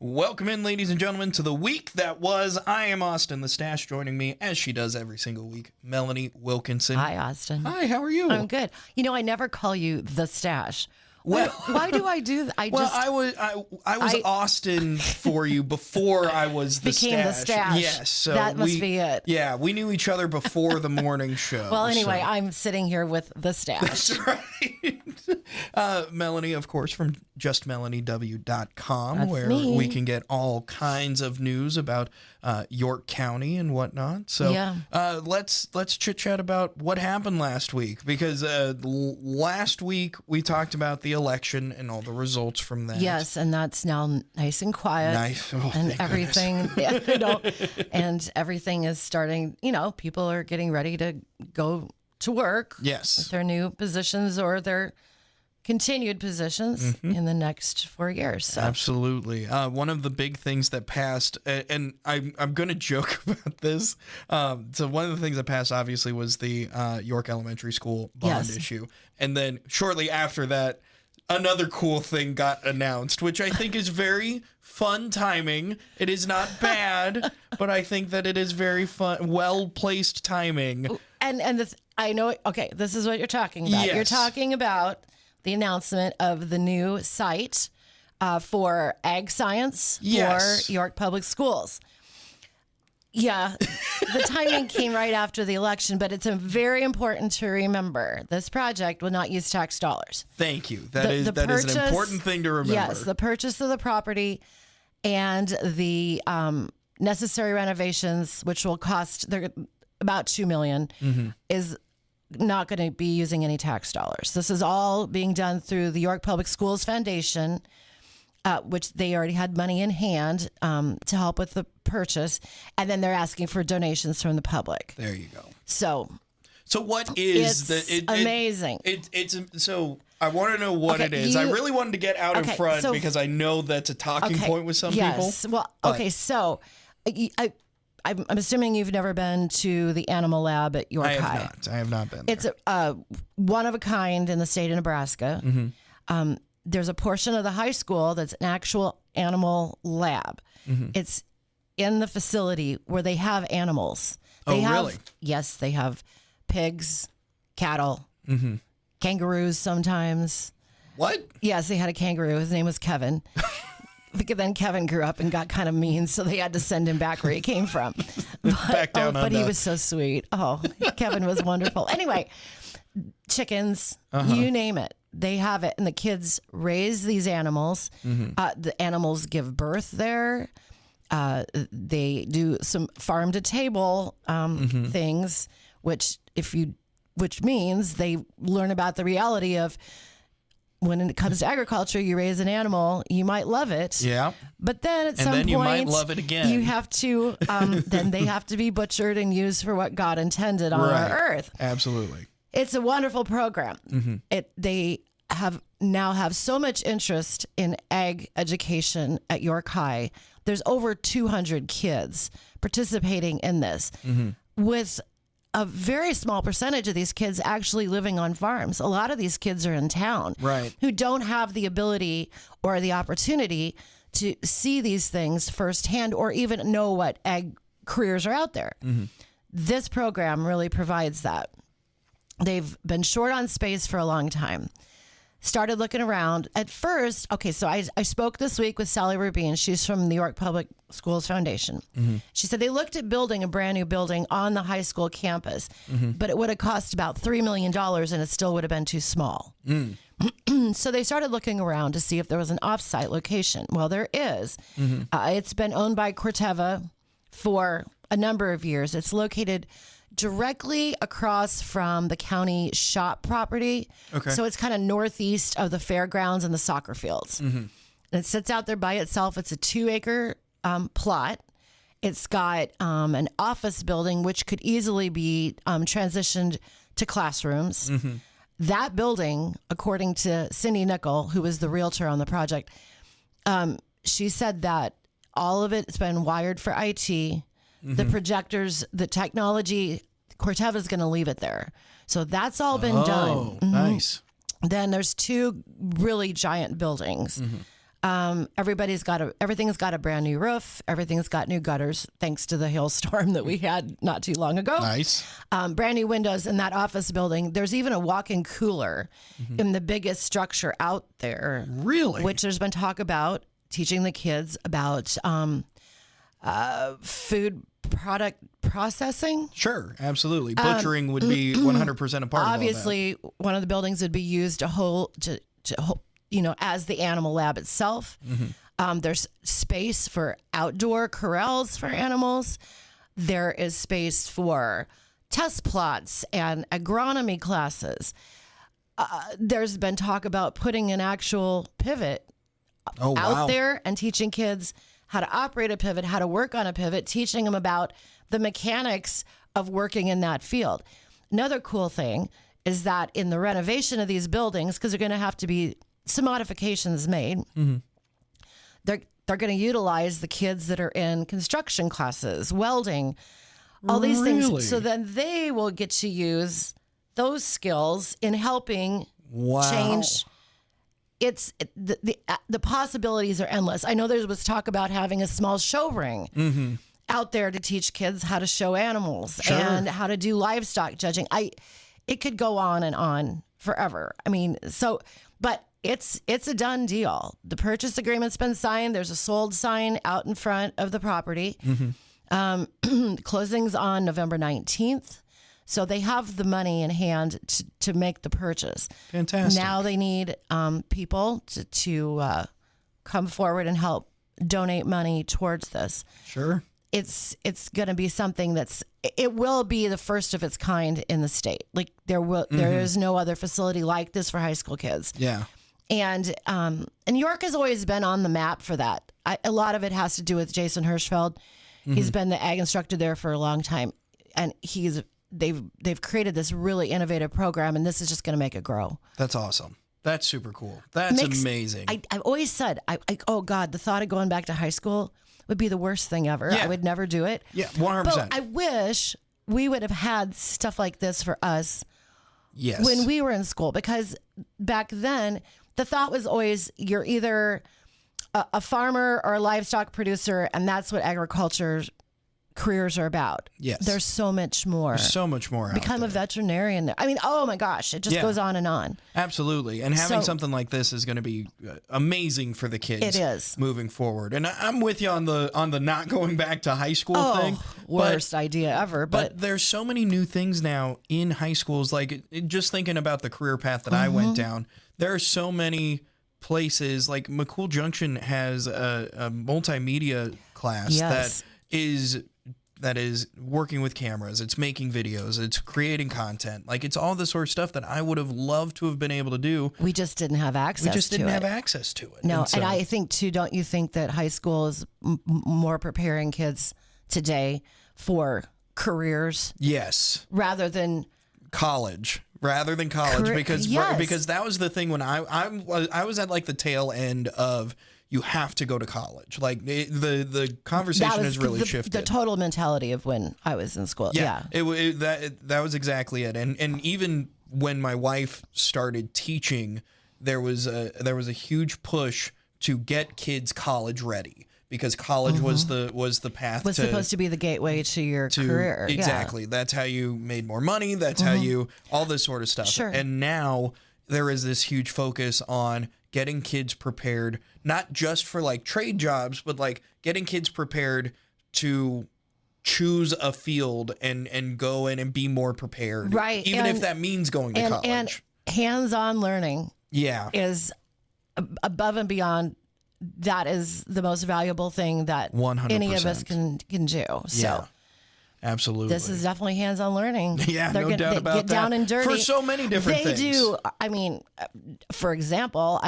Welcome in, ladies and gentlemen, to the week that was. I am Austin, the Stache, joining me, as she does every single week, Melanie Wilkinson. Hi, Austin. Hi, how are you? I'm good. You know, I never call you the Stache. Well, why do I do that? I was Austin for you before I was the became Stache. the Stache. Yes, so that must be it. Yeah, we knew each other before the morning show. Well, anyway, I'm sitting here with the Stache. That's right. Melanie, of course, from Just Melanie W.com, That's where me. we can get all kinds of news about York County and whatnot. So Yeah. let's chit chat about what happened last week, because last week we talked about the election and all the results from that. Yes, and that's now nice and quiet. Nice. Oh, and thank everything, and everything is starting, people are getting ready to go to work. Yes. With their new positions or their continued positions in the next 4 years. So. Absolutely. One of the big things that passed, and I'm going to joke about this. So one of the things that passed, obviously, was the York Elementary School bond issue. And then shortly after that, another cool thing got announced, which I think is very fun timing. It is not bad, but I think that it is very fun, well-placed timing. And I know, okay, this is what you're talking about. Yes. You're talking about the announcement of the new site for ag science for York Public Schools. Yeah, the timing came right after the election, but it's very important to remember this project will not use tax dollars. That is an important thing to remember. Yes, the purchase of the property and the necessary renovations, which will cost about $2 million, is not going to be using any tax dollars. This is all being done through the York Public Schools Foundation, which they already had money in hand to help with the purchase, and then they're asking for donations from the public. There you go. So what is amazing? So I want to know what it is. I really wanted to get out in front because I know that's a talking point with some people. Well, okay, so I'm assuming you've never been to the animal lab at York High. I have not been there. It's one of a kind in the state of Nebraska. There's a portion of the high school that's an actual animal lab. It's in the facility where they have animals. Really? Yes, they have pigs, cattle, kangaroos sometimes. What? Yes, they had a kangaroo. His name was Kevin. Because then Kevin grew up and got kind of mean, so they had to send him back where he came from. But he was so sweet. Oh, Kevin was wonderful. Anyway, chickens, you name it. They have it, and the kids raise these animals. The animals give birth there. They do some farm to table things, which means they learn about the reality of when it comes to agriculture. You raise an animal, you might love it. Yeah. But then at some point, you might love it again. You have to. Then they have to be butchered and used for what God intended on our earth. Absolutely. It's a wonderful program. They now have so much interest in ag education at York High. There's over 200 kids participating in this, with a very small percentage of these kids actually living on farms. A lot of these kids are in town, who don't have the ability or the opportunity to see these things firsthand or even know what ag careers are out there. This program really provides that. They've been short on space for a long time. Started looking around. At first, so I spoke this week with Sally Rubin. She's from the York Public Schools Foundation. She said they looked at building a brand new building on the high school campus, but it would have cost about $3 million and it still would have been too small. So they started looking around to see if there was an off-site location. Well, there is. It's been owned by Corteva for a number of years. It's located directly across from the county shop property. So it's kind of northeast of the fairgrounds and the soccer fields. And it sits out there by itself. It's a 2-acre plot. It's got an office building, which could easily be transitioned to classrooms. That building, according to Cindy Nickel, who was the realtor on the project, she said that all of it's been wired for IT. The projectors, the technology, Corteva's going to leave it there. So that's all been done. Nice. Then there's 2 really giant buildings. Everything's got a brand new roof. Everything's got new gutters, thanks to the hailstorm that we had not too long ago. Nice. Brand new windows in that office building. There's even a walk-in cooler in the biggest structure out there. Really? Which there's been talk about teaching the kids about food product processing. Sure, absolutely. Butchering would be 100% a part obviously, of all that. One of the buildings would be used as the animal lab itself. There's space for outdoor corrals for animals. There is space for test plots and agronomy classes. There's been talk about putting an actual pivot out there and teaching kids how to operate a pivot, how to work on a pivot, teaching them about the mechanics of working in that field. Another cool thing is that in the renovation of these buildings, because they're going to have to be some modifications made, they're going to utilize the kids that are in construction classes, welding, all these things. So then they will get to use those skills in helping change. The possibilities are endless. I know there was talk about having a small show ring out there to teach kids how to show animals and how to do livestock judging. It could go on and on forever. I mean, but it's a done deal. The purchase agreement's been signed. There's a sold sign out in front of the property. Closing's on November 19th. So they have the money in hand to make the purchase. Fantastic. Now they need people to come forward and help donate money towards this. Sure. It's going to be something it will be the first of its kind in the state. Like there is no other facility like this for high school kids. Yeah. And York has always been on the map for that. A lot of it has to do with Jason Hirschfeld. He's been the ag instructor there for a long time, and they've created this really innovative program, and this is just going to make it grow. That's awesome. That's super cool. That's amazing. I've always said, oh God, the thought of going back to high school would be the worst thing ever. Yeah. I would never do it. Yeah, 100%. But I wish we would have had stuff like this for us when we were in school, because back then the thought was always you're either a farmer or a livestock producer, and that's what agriculture careers are about. Yes. There's so much more. There's so much more out Become there. a veterinarian. I mean, oh my gosh, it just goes on and on. Absolutely. And having something like this is going to be amazing for the kids. It is. Moving forward. And I'm with you on the not going back to high school thing. Worst idea ever. But there's so many new things now in high schools. Like just thinking about the career path that I went down, there are so many places. Like McCool Junction has a multimedia class that is working with cameras. It's making videos. It's creating content. Like it's all the sort of stuff that I would have loved to have been able to do. We just didn't have access to it. We just didn't have access to it. No, and I think too, don't you think that high school is more preparing kids today for careers? Yes. Rather than college, because that was the thing when I was at like the tail end of you have to go to college. Like the conversation has really shifted. The total mentality of when I was in school. Yeah. That was exactly it. And even when my wife started teaching, there was a huge push to get kids college ready, because college was the path. Was supposed to be the gateway to your career. Exactly. Yeah. That's how you made more money. That's how you, all this sort of stuff. Sure. And now there is this huge focus on getting kids prepared, not just for like trade jobs, but like getting kids prepared to choose a field and go in and be more prepared. Right. Even if that means going to college. And hands-on learning is above and beyond. That is the most valuable thing that 100%. Any of us can do. So absolutely. This is definitely hands-on learning. Yeah, no doubt about that. Get down and dirty. For so many different things. They do. I mean, for example,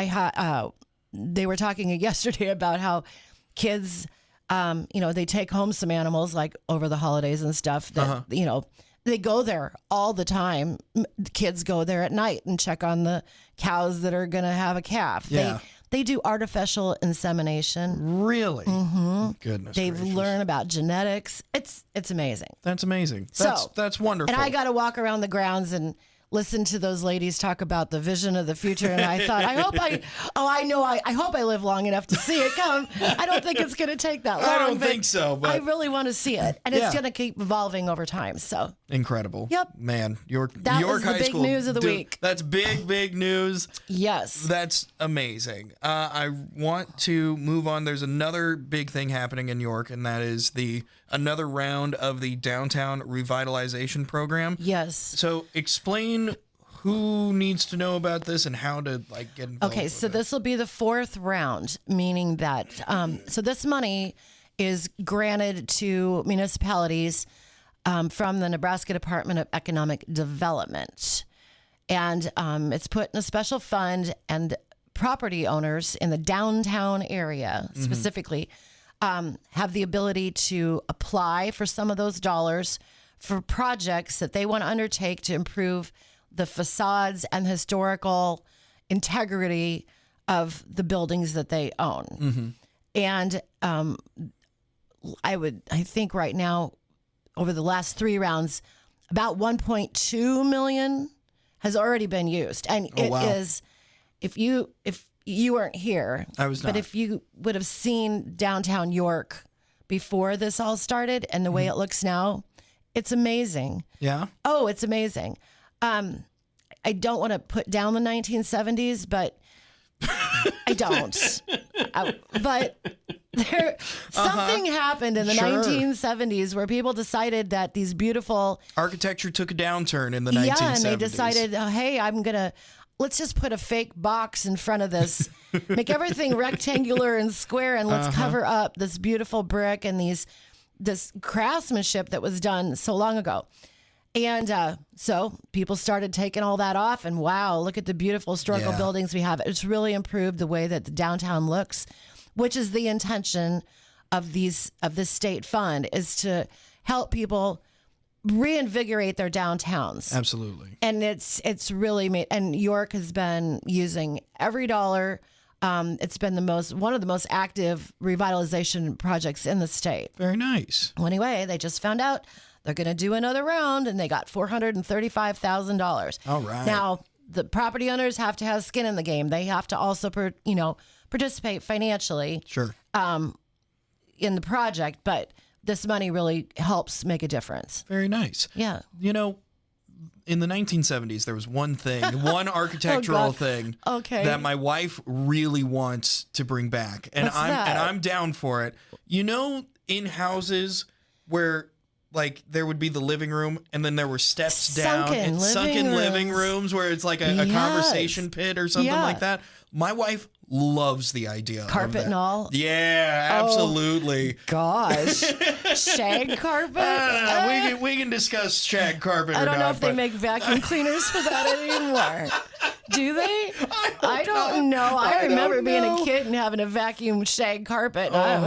they were talking yesterday about how kids, they take home some animals like over the holidays and stuff that, they go there all the time. The kids go there at night and check on the cows that are going to have a calf. Yeah. They do artificial insemination. Really? Mm-hmm. Goodness They've gracious. learned about genetics. It's amazing. That's amazing. That's wonderful. And I got to walk around the grounds and listened to those ladies talk about the vision of the future, and I thought, I hope I live long enough to see it come. I don't think it's going to take that long. I don't think so, but I really want to see it, and it's going to keep evolving over time. So incredible. Yep. Man, York was the High big School news of the week. That's big news. Yes. That's amazing. I want to move on. There's another big thing happening in York, and that is another round of the downtown revitalization program. Yes. So explain who needs to know about this and how to get involved. Okay, so this will be the fourth round, meaning that so this money is granted to municipalities from the Nebraska Department of Economic Development, and it's put in a special fund, and property owners in the downtown area specifically have the ability to apply for some of those dollars for projects that they want to undertake to improve the facades and historical integrity of the buildings that they own. And I think right now, over the last 3 rounds, about 1.2 million has already been used. And it is, if you weren't here, I was not. But if you would have seen downtown York before this all started and the way it looks now, it's amazing. Yeah. Oh, it's amazing. I don't want to put down the 1970s, but I don't. But something happened in the 1970s where people decided that these beautiful architecture took a downturn in the 1970s. Yeah, and they decided, hey, let's just put a fake box in front of this, make everything rectangular and square, and let's cover up this beautiful brick and this craftsmanship that was done so long ago. And so people started taking all that off, and wow, look at the beautiful historical buildings we have. It's really improved the way that the downtown looks, which is the intention of this state fund, is to help people reinvigorate their downtowns. Absolutely. And it's really made, and York has been using every dollar. It's been one of the most active revitalization projects in the state. Very nice. Well, anyway, they just found out they're going to do another round, and they got $435,000. All right. Now, the property owners have to have skin in the game. They have to also, participate financially. Sure. In the project, but this money really helps make a difference. Very nice. Yeah. In the 1970s, there was one architectural thing that my wife really wants to bring back, and I'm down for it. In houses where there would be the living room, and then there were steps down and sunken living rooms where it's like a conversation pit or something like that. My wife loves the idea of carpet and all. Yeah, absolutely. Oh, gosh. Shag carpet? I don't know. We can discuss shag carpet or not. I don't know if they make vacuum cleaners for that anymore. Do they? I don't know. I remember being a kid and having a vacuum shag carpet. I'll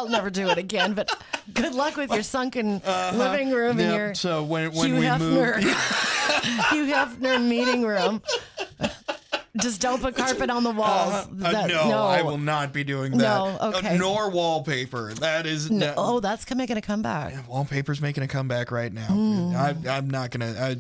never do it again, but good luck with your sunken living room and your so when Hugh we Hefner, moved... Hugh Hefner meeting room. Just don't put carpet on the walls. No, I will not be doing that. No, okay. Nor wallpaper. That is no. Oh, that's making a comeback. Yeah, wallpaper's making a comeback right now. I'm not gonna.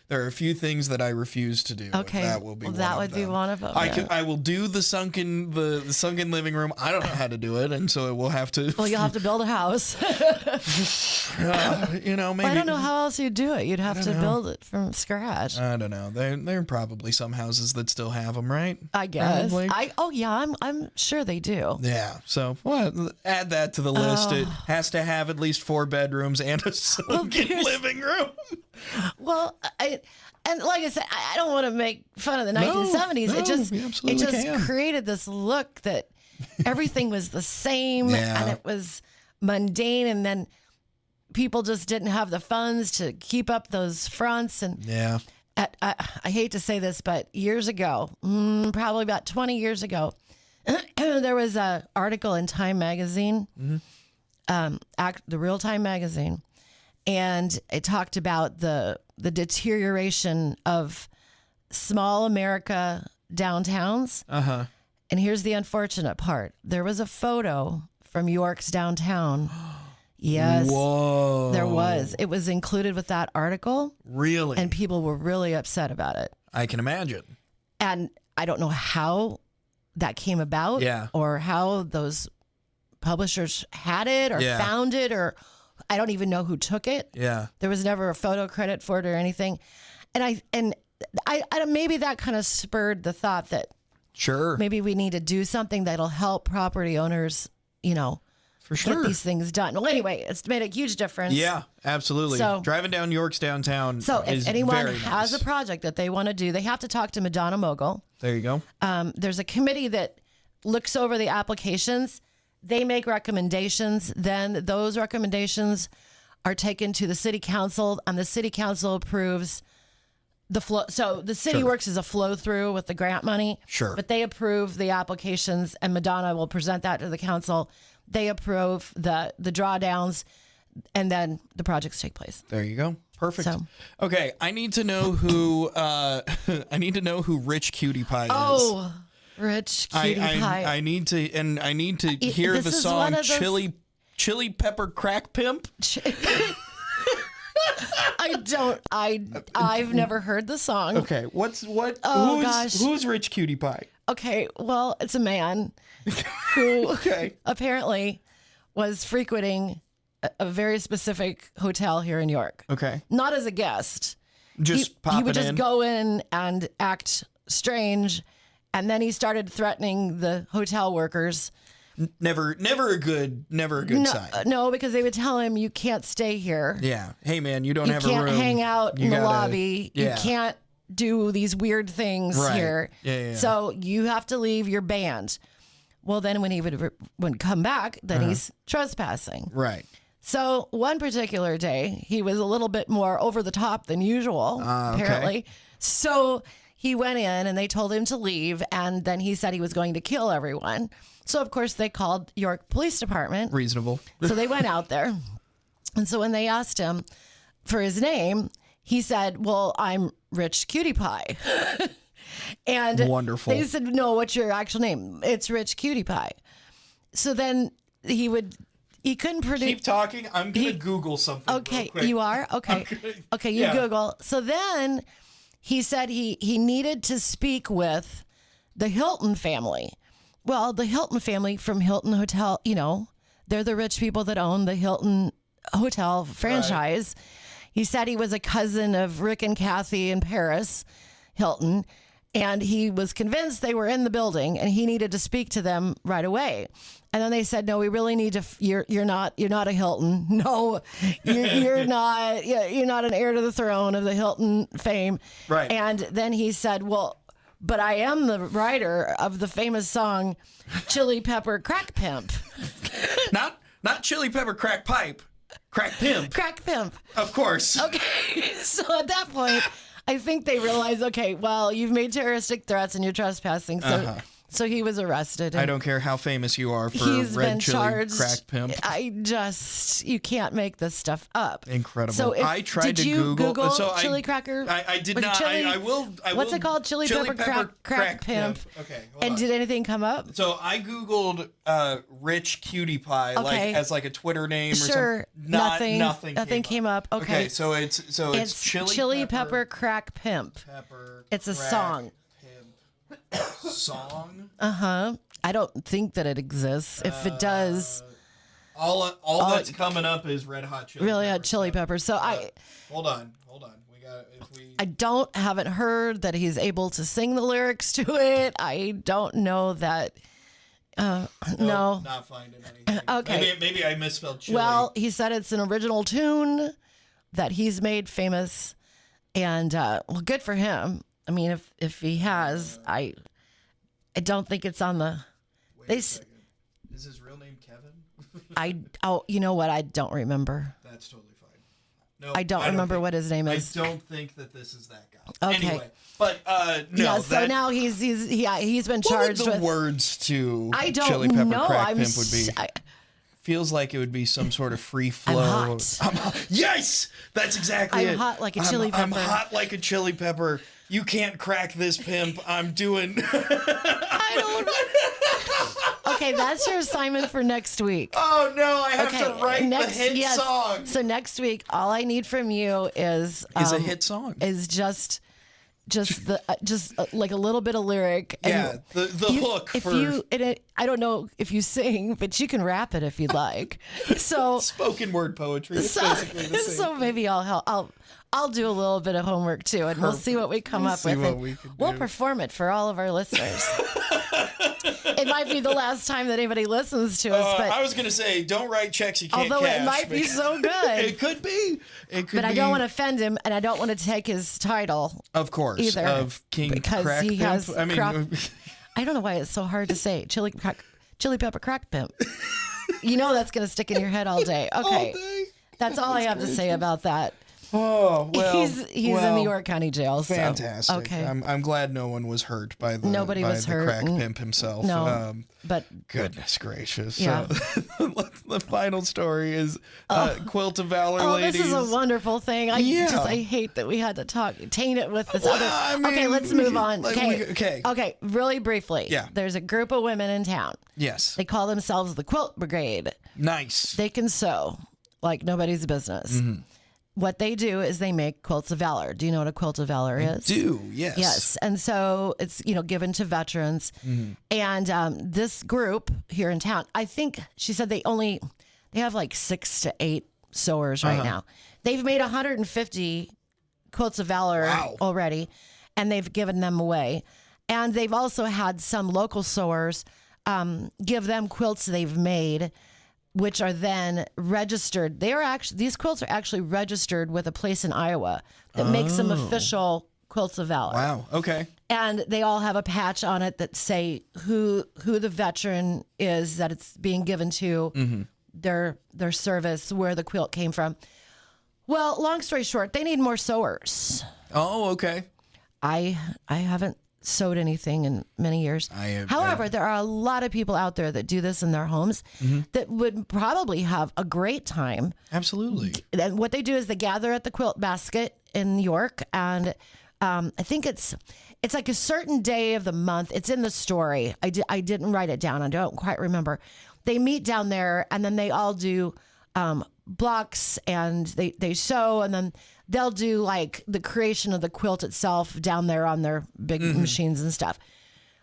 There are a few things that I refuse to do. Okay, that will be. That would be one of them. I will do the sunken living room. I don't know how to do it, and so it will have to. Well, you'll have to build a house. Maybe. I don't know how else you'd do it. You'd have to build it from scratch. I don't know. There are probably some houses that still have them, right? I guess. Probably. I'm sure they do. Yeah. So add that to the list. It has to have at least 4 bedrooms and a sunken living room. Well, and like I said, I don't want to make fun of the 1970s. It just created this look that everything was the same and it was mundane, and then people just didn't have the funds to keep up those fronts. And I hate to say this, but years ago, probably about 20 years ago, there was an article in Time magazine, the Real Time magazine, and it talked about the deterioration of small America downtowns. And here's the unfortunate part. There was a photo from York's downtown Yes. Whoa. There was. It was included with that article. Really? And people were really upset about it. I can imagine. And I don't know how that came about. Yeah. Or how those publishers had it or found it, or I don't even know who took it. Yeah. There was never a photo credit for it or anything. And I maybe that kind of spurred the thought that sure, maybe we need to do something that'll help property owners, for sure, get these things done. Well, anyway, it's made a huge difference. Yeah, absolutely. So, driving down York's downtown. So if anyone has nice. a project that they want to do, they have to talk to Madonna Mogul. There you go. There's a committee that looks over the applications. They make recommendations. Then those recommendations are taken to the city council, and the city council approves the flow. So the city works as a flow through with the grant money. Sure. But they approve the applications, and Madonna will present that to the council. They approve the drawdowns, and then the projects take place. There you go. Perfect. So, okay, I need to know who Rich Cutie Pie is. Oh, Rich Cutie Pie. I need to hear the song Chili Pepper Crack Pimp. I've never heard the song. Okay, who's Rich Cutie Pie? Okay, well, it's a man who apparently was frequenting a very specific hotel here in York. Okay. Not as a guest. He would just go in and act strange, and then he started threatening the hotel workers. Never a good sign. No, because they would tell him, you can't stay here. Yeah. Hey, man, you have a room. You can't hang out in the lobby. Yeah. You can't do these weird things here. Yeah. So you have to leave your band. Well, then when he would come back, then he's trespassing. Right. So one particular day, he was a little bit more over the top than usual, apparently. So he went in and they told him to leave. And then he said he was going to kill everyone. So, of course, they called York Police Department. Reasonable. So they went out there. And so when they asked him for his name, he said, well, I'm Rich Cutie Pie. And wonderful. They said, no, what's your actual name? It's Rich Cutie Pie. So then he couldn't predict. Keep talking. I'm going to Google something. Okay, you are? Okay. Okay, you Google. So then he said he needed to speak with the Hilton family. Well, the Hilton family from Hilton Hotel, they're the rich people that own the Hilton Hotel franchise. Right. He said he was a cousin of Rick and Kathy in Paris Hilton, and he was convinced they were in the building, and he needed to speak to them right away. And then they said, "No, we really need to. You're not a Hilton. No, you're not. You're not an heir to the throne of the Hilton fame." Right. And then he said, "Well, but I am the writer of the famous song, Chili Pepper Crack Pimp." Not Chili Pepper Crack Pipe, Crack Pimp. Crack Pimp. Of course. Okay, so at that point, I think they realized, okay, well, you've made terroristic threats and you're trespassing, so he was arrested. I don't care how famous you are for Red Chili Crack Pimp. You can't make this stuff up. Incredible. So I tried to Google chili cracker? I did not. I will. What's it called? Chili Pepper Crack Pimp. Okay. And did anything come up? So I Googled Rich Cutie Pie as a Twitter name or something. Nothing came up. Okay. So it's Chili Pepper Crack Pimp. It's a song. Song? I don't think that it exists. If it does, all that's coming up is Red Hot Chili. Really Hot Chili Peppers. So hold on. Haven't heard that he's able to sing the lyrics to it. I don't know that. No, not finding anything. Okay, maybe I misspelled chili. Well, he said it's an original tune that he's made famous, and good for him. I mean, if he has, I don't think it's on the. Wait a second. Is his real name Kevin? You know what? I don't remember. That's totally fine. No, I don't remember what his name is. I don't think that this is that guy. Okay. Anyway, but no. Yeah. So now he's been charged with. What would the words to I don't Chili Pepper know. Crack Pimp would be? Feels like it would be some sort of free flow. I'm hot. Yes, that's exactly it. I'm hot like a chili pepper. I'm hot like a chili pepper. You can't crack this, pimp. I'm doing. I don't. Okay, that's your assignment for next week. Oh no, I have to write the hit yes. song. So next week, all I need from you is a hit song. Is just like a little bit of lyric. Yeah, the hook. I don't know if you sing, but you can rap it if you'd like. So spoken word poetry. It's basically the same. So maybe I'll help. I'll do a little bit of homework too, and we'll see what we come up with. We'll perform it for all of our listeners. It might be the last time that anybody listens to us, but I was going to say, don't write checks you can't cash. Although it might be so good. It could be. But I don't want to offend him, and I don't want to take his title. Of course. Either. Of King because Crack he Pimp. has I mean, I don't know why it's so hard to say. Chili pepper crack pimp. You know that's going to stick in your head all day. Okay. All day? That's all I have to say about that. Oh, well. He's in the York County Jail. So. Fantastic. Okay. I'm glad no one was hurt by the, Nobody was hurt. crack pimp himself. No. But goodness gracious. Yeah. So, the final story is Quilt of Valor, ladies. This is a wonderful thing. I hate that we had to taint it with this other. I mean, okay, let's move on. Okay. Really briefly. Yeah. There's a group of women in town. Yes. They call themselves the Quilt Brigade. Nice. They can sew like nobody's business. Mm-hmm. What they do is they make quilts of valor. Do you know what a quilt of valor is? I do, yes. Yes. And so it's, given to veterans. Mm-hmm. And this group here in town, I think she said they have like 6 to 8 sewers right now. They've made 150 quilts of valor already, and they've given them away. And they've also had some local sewers give them quilts they've made, which are then registered. These quilts are actually registered with a place in Iowa that makes them official quilts of valor. Wow. Okay. And they all have a patch on it that say who the veteran is that it's being given to, their service, where the quilt came from. Well, long story short, they need more sewers. Oh, okay. I haven't sewed anything in many years. However, there are a lot of people out there that do this in their homes that would probably have a great time. Absolutely. And what they do is they gather at the Quilt Basket in York, and I think it's like a certain day of the month. It's in the story. I didn't write it down. I don't quite remember. They meet down there, and then they all do blocks, and they sew, and then they'll do like the creation of the quilt itself down there on their big machines and stuff.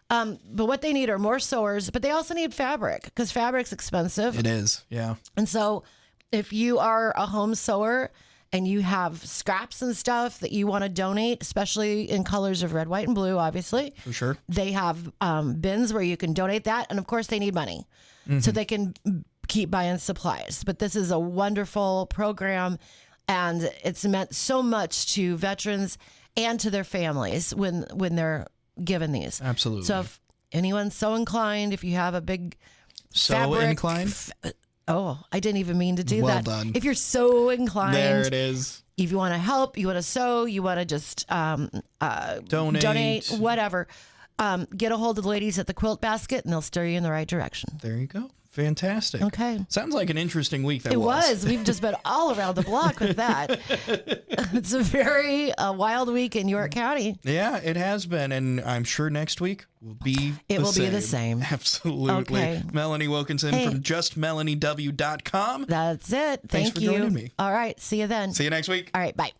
But what they need are more sewers, but they also need fabric because fabric's expensive. It is, yeah. And so if you are a home sewer and you have scraps and stuff that you want to donate, especially in colors of red, white, and blue, obviously. For sure. They have bins where you can donate that. And of course, they need money so they can keep buying supplies. But this is a wonderful program. And it's meant so much to veterans and to their families when they're given these. Absolutely. So if anyone's so inclined, if you have a big fabric, inclined? I didn't even mean to do that. Well done. If you're so inclined. There it is. If you want to help, you want to sew, you want to just donate, whatever, get a hold of the ladies at the Quilt Basket and they'll steer you in the right direction. There you go. Fantastic. Okay. Sounds like an interesting week. It was. We've just been all around the block with that. It's a very wild week in York County. Yeah, it has been. And I'm sure next week will be the same. Absolutely. Okay. Melanie Wilkinson from JustMelanieW.com. That's it. Thanks for joining me. All right. See you then. See you next week. All right. Bye.